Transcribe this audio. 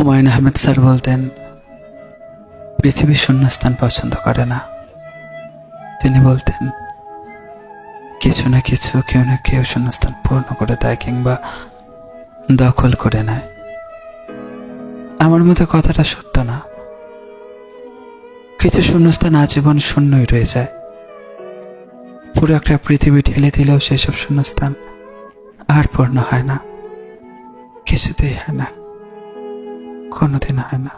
Humayun Ahmed sir বলতেন, পৃথিবী শূন্যস্থান পছন্দ করে না। তিনি বলতেন, কিছু না কিছু, কেউ না কেউ শূন্যস্থান পূর্ণ করে দেয় কিংবা দখল করে নেয়। আমার মতে কথাটা সত্য না। কিছু শূন্যস্থান আজীবন শূন্যই রয়ে যায়। পুরো একটা পৃথিবী ঠেলে দিলেও সেসব শূন্যস্থান আর পূর্ণ হয় না, কিছুতেই হয় না, কোনোদিন হয় না।